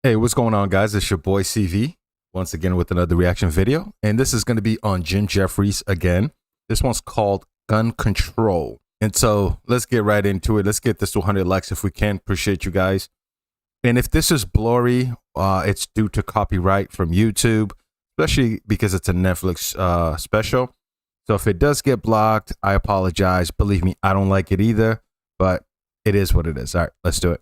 Hey, what's going on, guys? It's your boy CV once again with another reaction video. And this is going to be on Jefferies again. This one's called Gun Control. And so let's get right into it. Let's get this to 100 likes if we can. Appreciate you guys. And if this is blurry, it's due to copyright from YouTube, especially because it's a Netflix special. So if it does get blocked, I apologize. Believe me, I don't like it either, but it is what it is. All right, let's do it.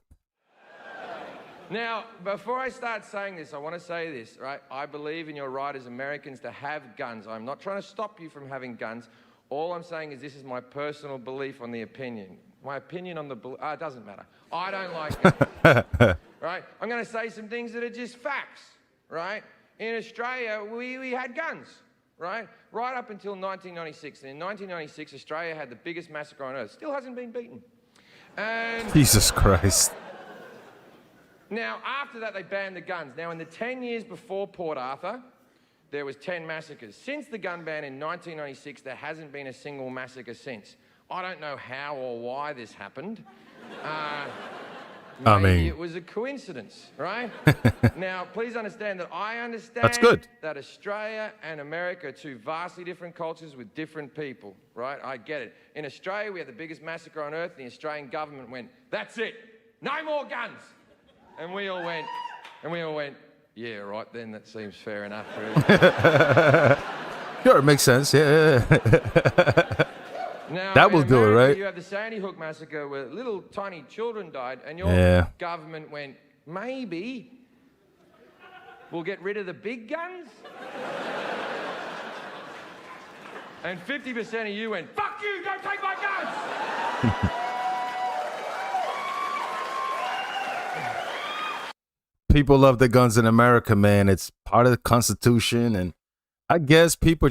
Now, before I start saying this, I want to say this, right? I believe in your right as Americans to have guns. I'm not trying to stop you from having guns. All I'm saying is this is my personal belief on the opinion. My opinion on the... it doesn't matter. I don't like guns, right? I'm going to say some things that are just facts, right? In Australia, we had guns, right? Right up until 1996. And in 1996, Australia had the biggest massacre on earth. Still hasn't been beaten. And... Jesus Christ. Now, after that, they banned the guns. Now, in the 10 years before Port Arthur, there was 10 massacres. Since the gun ban in 1996, there hasn't been a single massacre since. I don't know how or why this happened. Maybe it was a coincidence, right? Now, please understand that I understand that's good. That Australia and America are two vastly different cultures with different people, right? I get it. In Australia, we had the biggest massacre on earth, and the Australian government went, that's it, no more guns. And we all went, yeah, right then, that seems fair enough, really. Sure, it makes sense, yeah. Now, that will do it, right? You have the Sandy Hook massacre where little tiny children died, and your government went, maybe we'll get rid of the big guns? And 50% of you went, fuck you, don't take my guns! People love the guns in America, man. It's part of the Constitution. And I guess people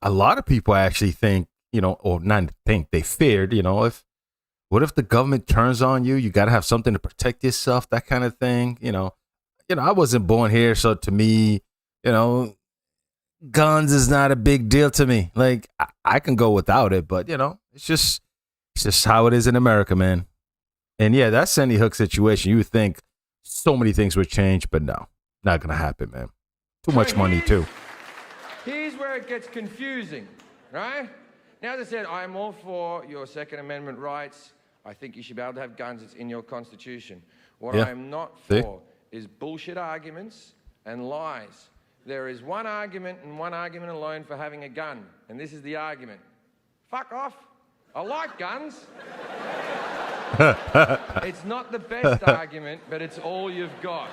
a lot of people actually think, or not think, they feared, what if the government turns on you? You got to have something to protect yourself, that kind of thing. I wasn't born here. So to me, guns is not a big deal to me. Like I can go without it, but it's just how it is in America, man. And yeah, that Sandy Hook situation, you would think so many things would change, but no, not gonna happen, man. Too much money too. Here's where it gets confusing, right? Now, as I said, I am all for your Second Amendment rights. I think you should be able to have guns. It's in your Constitution. What I am not for is bullshit arguments and lies. There is one argument and one argument alone for having a gun, and this is the argument. Fuck off. I like guns. It's not the best argument, but it's all you've got.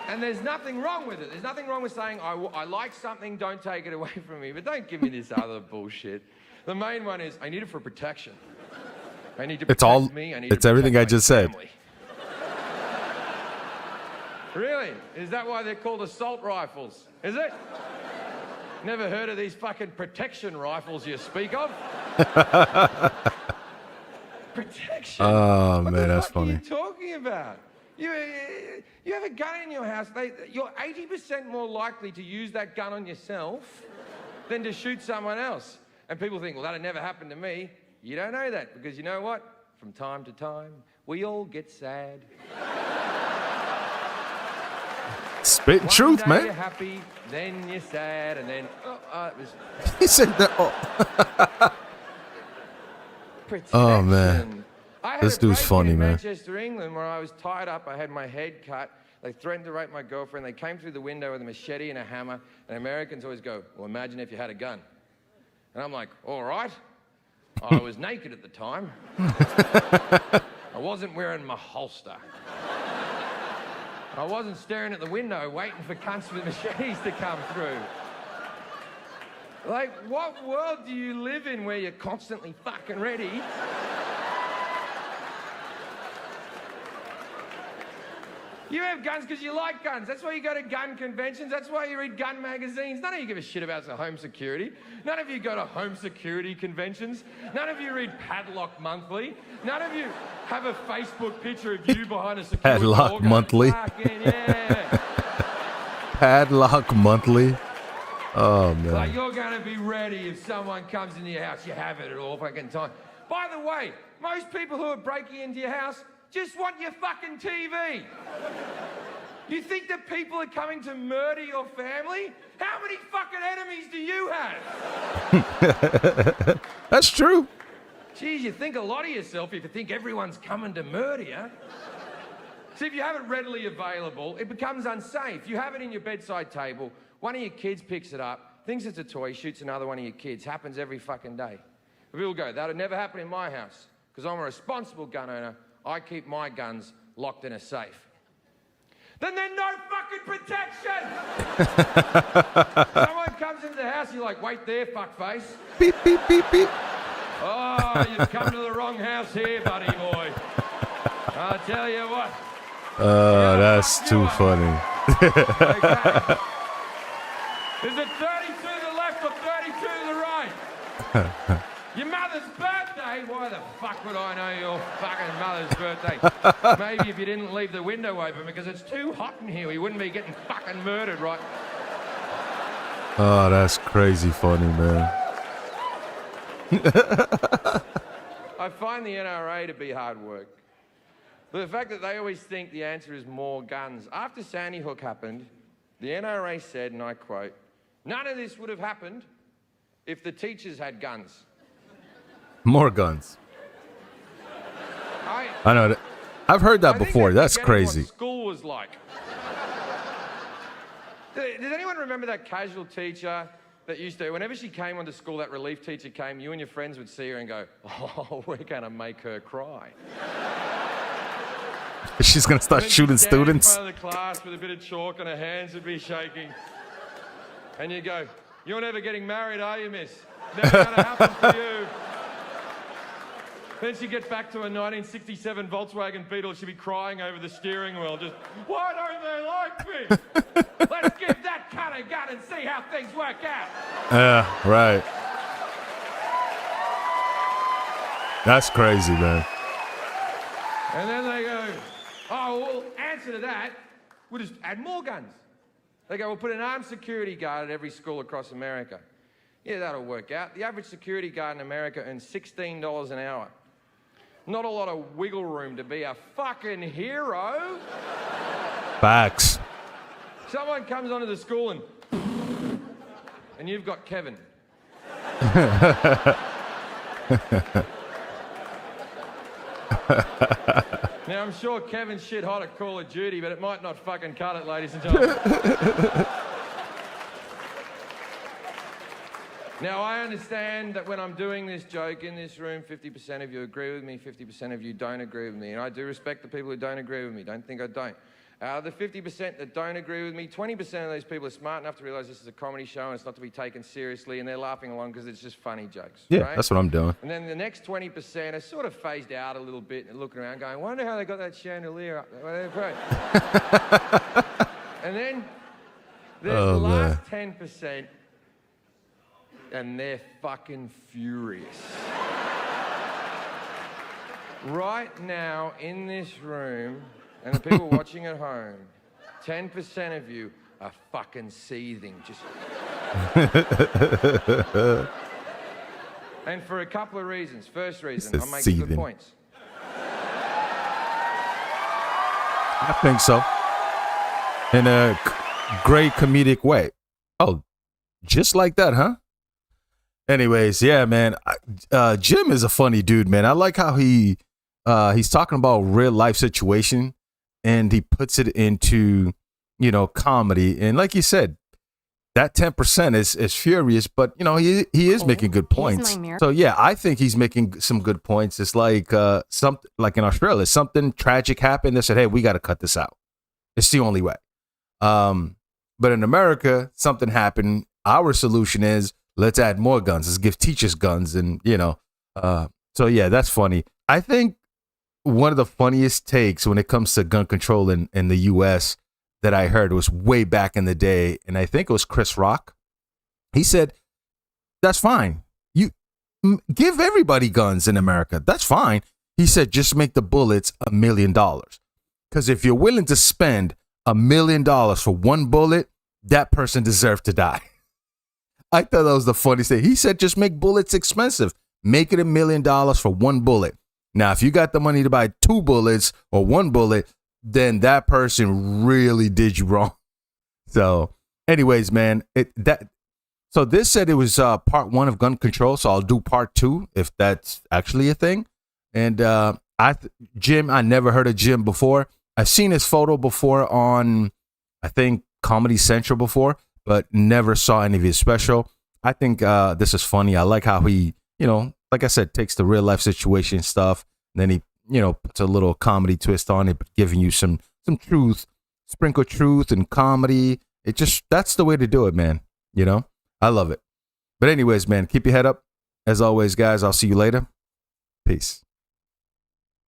And there's nothing wrong with it. There's nothing wrong with saying, I like something, don't take it away from me. But don't give me this other bullshit. The main one is, I need it for protection. I need to protect me. It's everything I just said. Really? Is that why they're called assault rifles? Is it? Never heard of these fucking protection rifles you speak of? Protection. Oh, man, that's funny. What are you talking about? You have a gun in your house. You're 80% more likely to use that gun on yourself than to shoot someone else. And people think, well, that'll never happen to me. You don't know that because you know what? From time to time, we all get sad. Spitting truth, man. You're happy, then you're sad, and then it was. He said that. Oh man, this dude's funny, man. Manchester, England, where I was tied up, I had my head cut. They threatened to rape my girlfriend. They came through the window with a machete and a hammer. And Americans always go, well, imagine if you had a gun. And I'm like, all right. I was naked at the time. I wasn't wearing my holster. I wasn't staring at the window waiting for cunts with machetes to come through. Like, what world do you live in where you're constantly fucking ready? You have guns because you like guns. That's why you go to gun conventions. That's why you read gun magazines. None of you give a shit about home security. None of you go to home security conventions. None of you read Padlock Monthly. None of you have a Facebook picture of you behind a security door. Padlock Monthly. Padlock Monthly. Oh, man. Like, you're going to be ready if someone comes into your house. You have it at all fucking time. By the way, most people who are breaking into your house just want your fucking TV. You think that people are coming to murder your family? How many fucking enemies do you have? That's true. Geez, you think a lot of yourself if you think everyone's coming to murder you. See, if you have it readily available, it becomes unsafe. You have it in your bedside table, one of your kids picks it up, thinks it's a toy, shoots another one of your kids. Happens every fucking day. But people go, that'd never happen in my house, because I'm a responsible gun owner. I keep my guns locked in a safe. Then there's no fucking protection! Someone comes into the house, you're like, wait there, fuckface. Beep, beep, beep, beep. Oh, you've come to the wrong house here, buddy boy. I'll tell you what. That's too funny. Okay. Is it 32 to the left or 32 to the right? Your mother's birthday? Why the fuck would I know your fucking mother's birthday? Maybe if you didn't leave the window open because it's too hot in here, we wouldn't be getting fucking murdered, right? Oh, that's crazy funny, man. I find the NRA to be hard work. But the fact that they always think the answer is more guns. After Sandy Hook happened, the NRA said, and I quote, none of this would have happened if the teachers had guns. More guns. I know that. I've heard that before. That's crazy. What school was like. Does anyone remember that casual teacher that used to, whenever she came onto school, that relief teacher came, you and your friends would see her and go, oh, we're going to make her cry. She's going to start shooting students. In front of the class with a bit of chalk and her hands would be shaking. And you go, you're never getting married, are you, miss? Never going to happen for you. Then she'd get back to a 1967 Volkswagen Beetle. She'd be crying over the steering wheel. Just, why don't they like me? Let's give that cunt a gun and see how things work out. Right. That's crazy, man. And then they go, oh, well, answer to that, we'll just add more guns. They go, we'll put an armed security guard at every school across America. Yeah, that'll work out. The average security guard in America earns $16 an hour. Not a lot of wiggle room to be a fucking hero. Facts. Someone comes onto the school and you've got Kevin. Now, I'm sure Kevin's shit hot at Call of Duty, but it might not fucking cut it, ladies and gentlemen. Now, I understand that when I'm doing this joke in this room, 50% of you agree with me, 50% of you don't agree with me. And I do respect the people who don't agree with me. Don't think I don't. The 50% that don't agree with me, 20% of those people are smart enough to realize this is a comedy show and it's not to be taken seriously, and they're laughing along because it's just funny jokes. Yeah, right? that's what I'm doing. And then the next 20% are sort of phased out a little bit and looking around going, I wonder how they got that chandelier up there. And then there's the last 10%, and they're fucking furious. Right now, in this room, and the people watching at home, 10% of you are fucking seething. Just. And for a couple of reasons. First reason, I'm making good points. I think so. In a great comedic way. Oh, just like that, huh? Anyways, yeah, man. Jim is a funny dude, man. I like how he's talking about real life situation, and he puts it into, comedy. And like you said, that 10% is furious, but he is making good points. So yeah, I think he's making some good points. It's like something like in Australia, something tragic happened. They said, hey, we got to cut this out. It's the only way. But in America, something happened. Our solution is, let's add more guns. Let's give teachers guns. And, so yeah, that's funny. I think one of the funniest takes when it comes to gun control in the U.S. that I heard was way back in the day. And I think it was Chris Rock. He said, that's fine. You give everybody guns in America. That's fine. He said, just make the bullets $1 million. Because if you're willing to spend $1 million for one bullet, that person deserves to die. I thought that was the funniest thing. He said, just make bullets expensive. Make it $1 million for one bullet. Now, if you got the money to buy 2 bullets or 1 bullet, then that person really did you wrong. So, anyways, man, so this said it was part 1 of gun control. So I'll do part 2 if that's actually a thing. And Jim, I never heard of Jim before. I've seen his photo before on, I think, Comedy Central before, but never saw any of his special. I think this is funny. I like how he, like I said, takes the real life situation stuff, and then he, puts a little comedy twist on it, giving you some truth, sprinkle truth and comedy. That's the way to do it, man. I love it. But anyways, man, keep your head up. As always, guys, I'll see you later. Peace.